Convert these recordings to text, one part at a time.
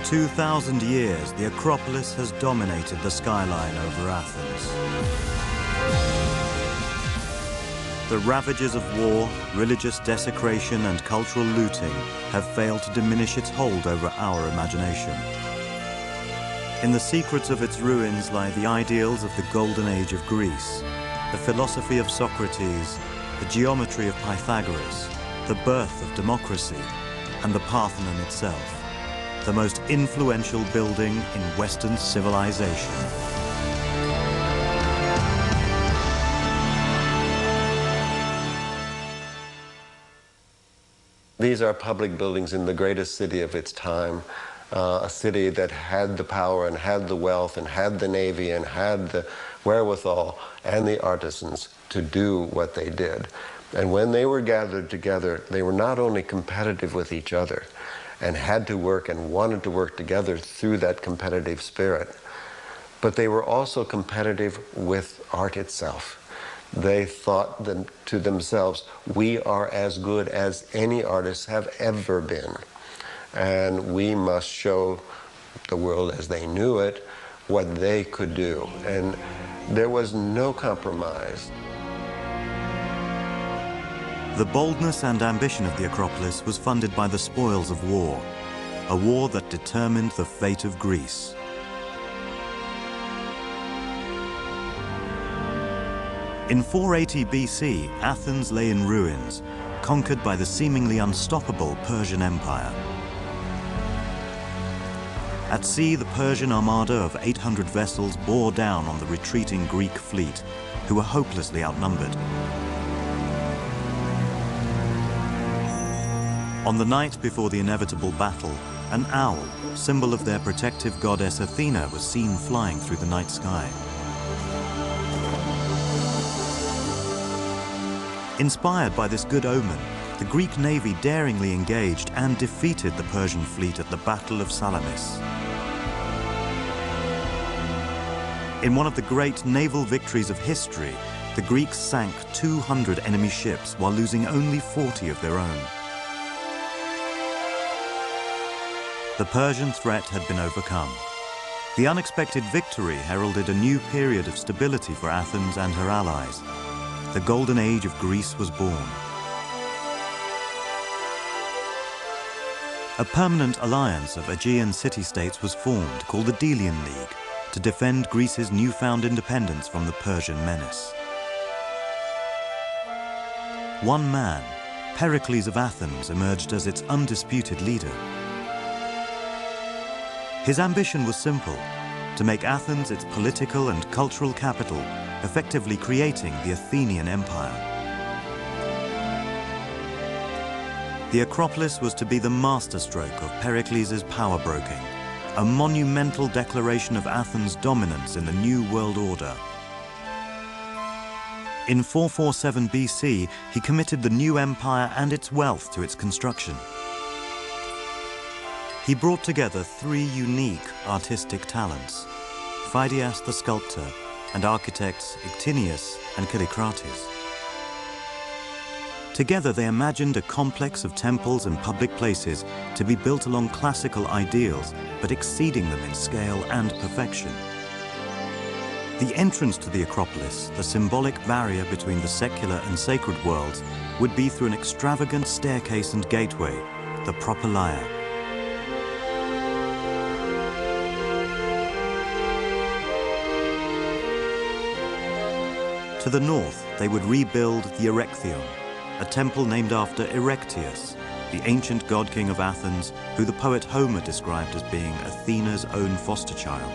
2,000 years, the Acropolis has dominated the skyline over Athens. The ravages of war, religious desecration, and cultural looting have failed to diminish its hold over our imagination. In the secrets of its ruins lie the ideals of the golden age of Greece, the philosophy of Socrates, the geometry of Pythagoras, the birth of democracy, and the Parthenon itself, the most influential building in Western civilization. These are public buildings in the greatest city of its time, a city that had the power and had the wealth and had the navy and had the wherewithal and the artisans to do what they did. And when they were gathered together, they were not only competitive with each other and had to work and wanted to work together through that competitive spirit, but they were also competitive with art itself. They thought to themselves, we are as good as any artists have ever been, and we must show the world as they knew it what they could do. And there was no compromise. The boldness and ambition of the Acropolis was funded by the spoils of war, a war that determined the fate of Greece. In 480 BC, Athens lay in ruins, conquered by the seemingly unstoppable Persian Empire. At sea, the Persian armada of 800 vessels bore down on the retreating Greek fleet, who were hopelessly outnumbered. On the night before the inevitable battle, an owl, symbol of their protective goddess Athena, was seen flying through the night sky. Inspired by this good omen, the Greek navy daringly engaged and defeated the Persian fleet at the Battle of Salamis. In one of the great naval victories of history, the Greeks sank 200 enemy ships while losing only 40 of their own. The Persian threat had been overcome. The unexpected victory heralded a new period of stability for Athens and her allies. The golden age of Greece was born. A permanent alliance of Aegean city-states was formed called the Delian League to defend Greece's newfound independence from the Persian menace. One man, Pericles of Athens, emerged as its undisputed leader. His ambition was simple: to make Athens its political and cultural capital, effectively creating the Athenian Empire. The Acropolis was to be the masterstroke of Pericles' power broking, a monumental declaration of Athens' dominance in the New World Order. In 447 BC, he committed the new empire and its wealth to its construction. He brought together three unique artistic talents: Phidias the sculptor, and architects Ictinius and Callicrates. Together they imagined a complex of temples and public places to be built along classical ideals, but exceeding them in scale and perfection. The entrance to the Acropolis, the symbolic barrier between the secular and sacred worlds, would be through an extravagant staircase and gateway, the Propylaea. To the north, they would rebuild the Erechtheion, a temple named after Erechtheus, the ancient god-king of Athens, who the poet Homer described as being Athena's own foster child.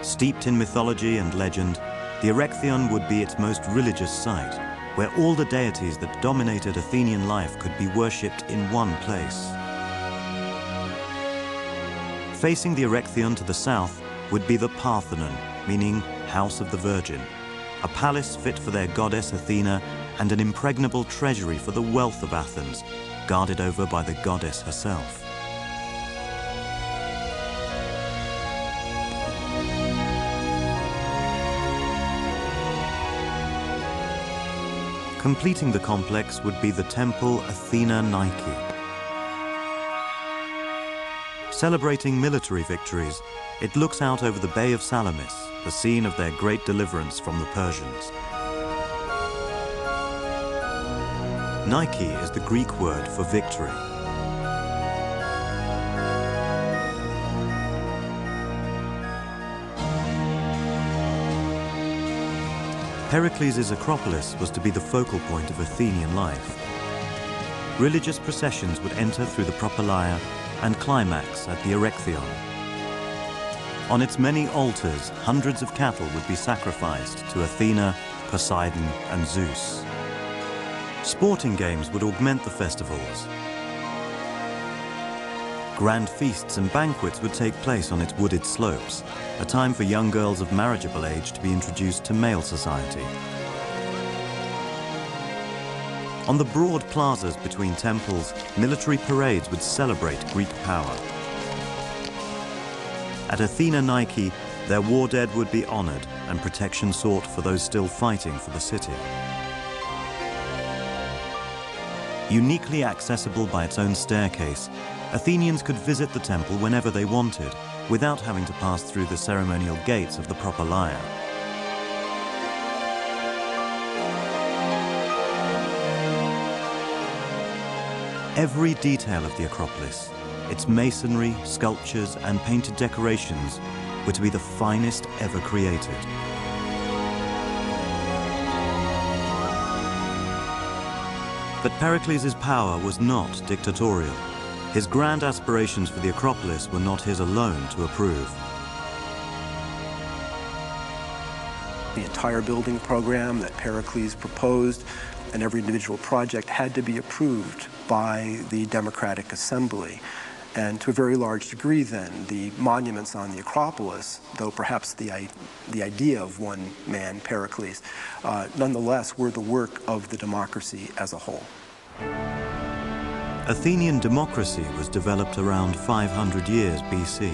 Steeped in mythology and legend, the Erechtheion would be its most religious site, where all the deities that dominated Athenian life could be worshipped in one place. Facing the Erechtheion to the south would be the Parthenon, meaning House of the Virgin, a palace fit for their goddess Athena and an impregnable treasury for the wealth of Athens, guarded over by the goddess herself. Completing the complex would be the temple Athena Nike. Celebrating military victories, it looks out over the Bay of Salamis, the scene of their great deliverance from the Persians. Nike is the Greek word for victory. Pericles' Acropolis was to be the focal point of Athenian life. Religious processions would enter through the Propylaea and climax at the Erechtheion. On its many altars, hundreds of cattle would be sacrificed to Athena, Poseidon, and Zeus. Sporting games would augment the festivals. Grand feasts and banquets would take place on its wooded slopes, a time for young girls of marriageable age to be introduced to male society. On the broad plazas between temples, military parades would celebrate Greek power. At Athena Nike, their war dead would be honored and protection sought for those still fighting for the city. Uniquely accessible by its own staircase, Athenians could visit the temple whenever they wanted, without having to pass through the ceremonial gates of the Propylaea. Every detail of the Acropolis, its masonry, sculptures, and painted decorations, were to be the finest ever created. But Pericles' power was not dictatorial. His grand aspirations for the Acropolis were not his alone to approve. The entire building program that Pericles proposed and every individual project had to be approved by the Democratic Assembly. And to a very large degree then, the monuments on the Acropolis, though perhaps the idea of one man, Pericles, nonetheless were the work of the democracy as a whole. Athenian democracy was developed around 500 years BC.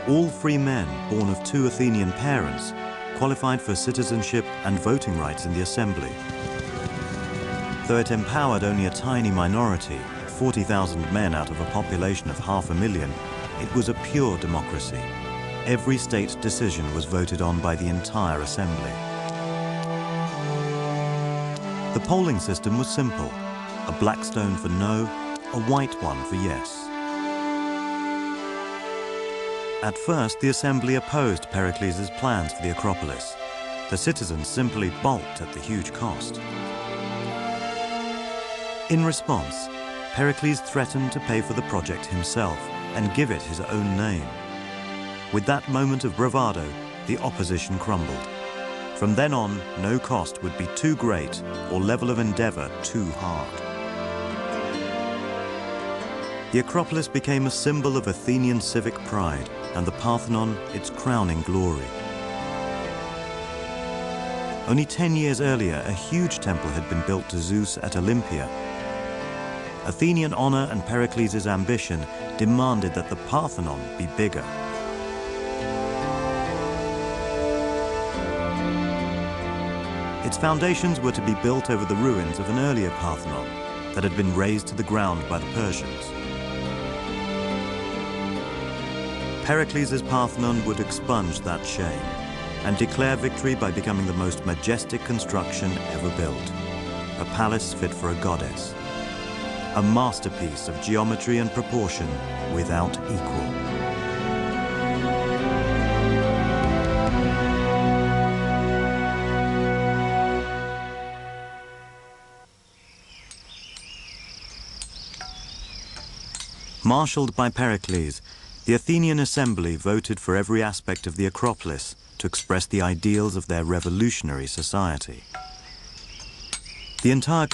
All free men born of two Athenian parents qualified for citizenship and voting rights in the assembly. Though it empowered only a tiny minority, 40,000 men out of a population of 500,000, it was a pure democracy. Every state decision was voted on by the entire assembly. The polling system was simple: a black stone for no, a white one for yes. At first, the assembly opposed Pericles' plans for the Acropolis. The citizens simply balked at the huge cost. In response, Pericles threatened to pay for the project himself and give it his own name. With that moment of bravado, the opposition crumbled. From then on, no cost would be too great or level of endeavor too hard. The Acropolis became a symbol of Athenian civic pride, and the Parthenon its crowning glory. Only 10 years earlier, a huge temple had been built to Zeus at Olympia. Athenian honor and Pericles' ambition demanded that the Parthenon be bigger. Its foundations were to be built over the ruins of an earlier Parthenon that had been razed to the ground by the Persians. Pericles' Parthenon would expunge that shame and declare victory by becoming the most majestic construction ever built, a palace fit for a goddess, a masterpiece of geometry and proportion without equal. Marshaled by Pericles, the Athenian assembly voted for every aspect of the Acropolis to express the ideals of their revolutionary society. The entire